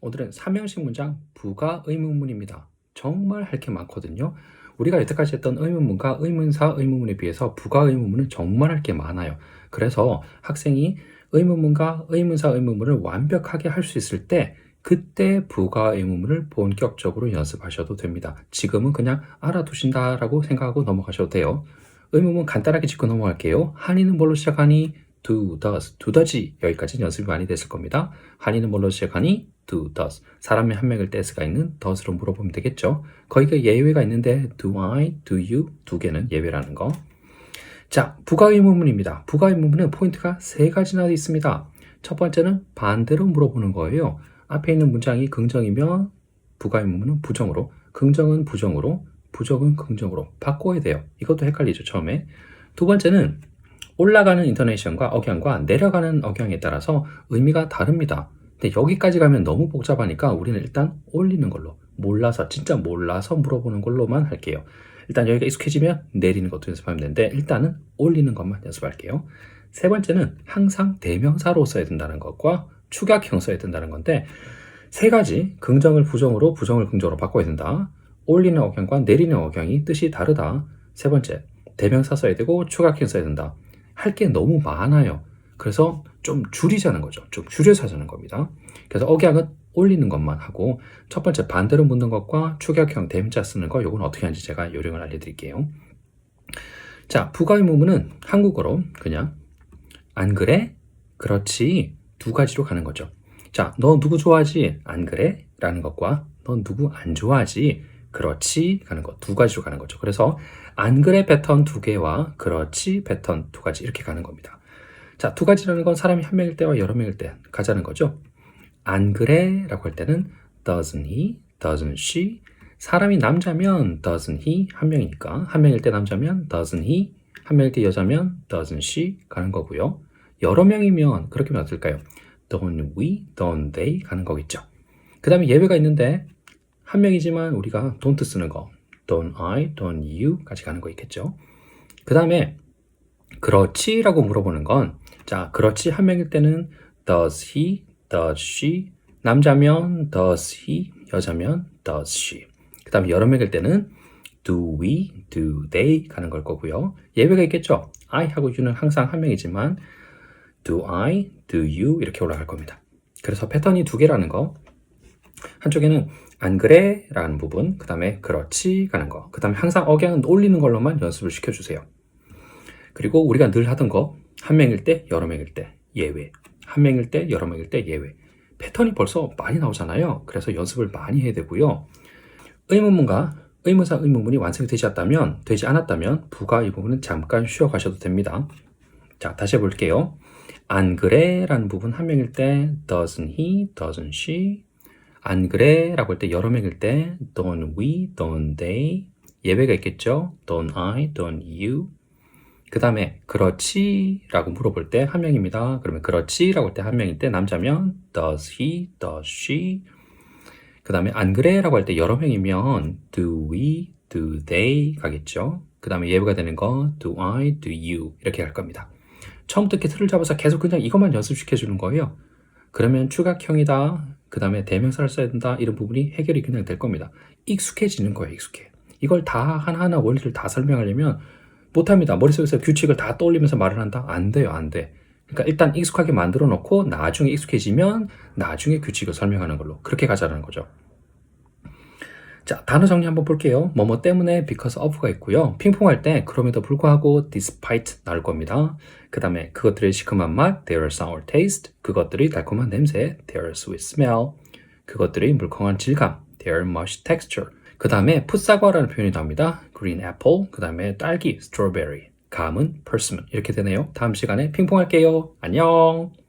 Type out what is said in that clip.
오늘은 3형식 문장 부가 의문문입니다. 정말 할 게 많거든요. 우리가 여태까지 했던 의문문과 의문사 의문문에 비해서 부가 의문문은 정말 할 게 많아요. 그래서 학생이 의문문과 의문사 의문문을 완벽하게 할 수 있을 때 그때 부가 의문문을 본격적으로 연습하셔도 됩니다. 지금은 그냥 알아두신다라고 생각하고 넘어가셔도 돼요. 의문문 간단하게 짚고 넘어갈게요. 한이는 뭘로 시작하니? do, does, 두더지 여기까지는 연습이 많이 됐을 겁니다. 한이는 뭘로 시작하니? do, does. 사람의 한 명을 떼스가 있는 does로 물어보면 되겠죠. 거기가 예외가 있는데 do I, do you 두 개는 예외라는 거. 자, 부가 의문문입니다. 부가 의문문은 포인트가 세 가지나 있습니다. 첫 번째는 반대로 물어보는 거예요. 앞에 있는 문장이 긍정이면 부가 의문문은 부정으로, 긍정은 부정으로, 부정은 긍정으로 바꿔야 돼요. 이것도 헷갈리죠, 처음에. 두 번째는 올라가는 인토네이션과 억양과 내려가는 억양에 따라서 의미가 다릅니다. 근데 여기까지 가면 너무 복잡하니까 우리는 일단 올리는 걸로, 몰라서, 진짜 몰라서 물어보는 걸로만 할게요. 일단 여기가 익숙해지면 내리는 것도 연습하면 되는데 일단은 올리는 것만 연습할게요. 세 번째는 항상 대명사로 써야 된다는 것과 축약형 써야 된다는 건데 세 가지, 긍정을 부정으로, 부정을 긍정으로 바꿔야 된다. 올리는 억양과 내리는 억양이 뜻이 다르다. 세 번째, 대명사 써야 되고 축약형 써야 된다. 할 게 너무 많아요. 그래서 좀 줄이자는 거죠. 좀 줄여서 하자는 겁니다. 그래서 억양은 올리는 것만 하고 첫 번째 반대로 묻는 것과 축약형 대명사 쓰는 거 요건 어떻게 하는지 제가 요령을 알려드릴게요. 자, 부가 의문문은 한국어로 그냥 안 그래? 그렇지. 두 가지로 가는 거죠. 자, 너 누구 좋아하지? 안 그래? 라는 것과 너 누구 안 좋아하지? 그렇지 가는 거 두 가지로 가는 거죠. 그래서 안 그래 패턴 두 개와 그렇지 패턴 두 가지 이렇게 가는 겁니다. 자, 두 가지라는 건 사람이 한 명일 때와 여러 명일 때 가자는 거죠. 안 그래 라고 할 때는 doesn't he, doesn't she. 사람이 남자면 doesn't he 한 명이니까 한 명일 때 남자면 doesn't he, 한 명일 때 여자면 doesn't she 가는 거고요. 여러 명이면 그렇게 하면 어떨까요? don't we, don't they 가는 거겠죠. 그 다음에 예외가 있는데 한 명이지만 우리가 don't 쓰는 거 don't I, don't you 까지 가는 거 있겠죠. 그 다음에 그렇지 라고 물어보는 건 자, 그렇지 한 명일 때는 does he, does she 남자면 does he, 여자면 does she 그 다음에 여러 명일 때는 do we, do they 가는 걸 거고요. 예외가 있겠죠. I하고 you는 항상 한 명이지만 do I, do you 이렇게 올라갈 겁니다. 그래서 패턴이 두 개라는 거 한쪽에는 안 그래? 라는 부분, 그 다음에 그렇지 가는 거, 그 다음에 항상 억양은 올리는 걸로만 연습을 시켜주세요. 그리고 우리가 늘 하던 거, 한 명일 때, 여러 명일 때, 예외. 한 명일 때, 여러 명일 때, 예외. 패턴이 벌써 많이 나오잖아요. 그래서 연습을 많이 해야 되고요. 의문문과 의문사 의문문이 완성이 되지 않았다면 부가 이 부분은 잠깐 쉬어가셔도 됩니다. 자, 다시 해볼게요. 안 그래? 라는 부분 한 명일 때 doesn't he, doesn't she 안 그래? 라고 할 때 여러 명일 때 don't we, don't they 예외가 있겠죠? don't I, don't you 그 다음에 그렇지? 라고 물어볼 때 한 명입니다. 그러면 그렇지? 라고 할 때 한 명일 때 남자면 does he, does she 그 다음에 안 그래? 라고 할 때 여러 명이면 do we, do they 가겠죠? 그 다음에 예외가 되는 거 do I, do you 이렇게 갈 겁니다. 처음부터 이렇게 틀을 잡아서 계속 그냥 이것만 연습시켜 주는 거예요. 그러면 추가형이다. 그 다음에 대명사를 써야 된다. 이런 부분이 해결이 그냥 될 겁니다. 익숙해지는 거예요. 익숙해. 이걸 다 하나하나 원리를 다 설명하려면 못합니다. 머릿속에서 규칙을 다 떠올리면서 말을 한다? 안 돼요. 안 돼. 그러니까 일단 익숙하게 만들어 놓고 나중에 익숙해지면 나중에 규칙을 설명하는 걸로 그렇게 가자는 거죠. 자, 단어 정리 한번 볼게요. 뭐뭐 때문에 because of가 있고요. 핑퐁할 때 그럼에도 불구하고 despite 나올 겁니다. 그 다음에 그것들의 시큼한 맛 their sour taste 그것들이 달콤한 냄새 their sweet smell 그것들의 물컹한 질감 their mushy texture 그 다음에 풋사과라는 표현이 나옵니다. green apple 그 다음에 딸기 strawberry 감은 persimmon 이렇게 되네요. 다음 시간에 핑퐁할게요. 안녕.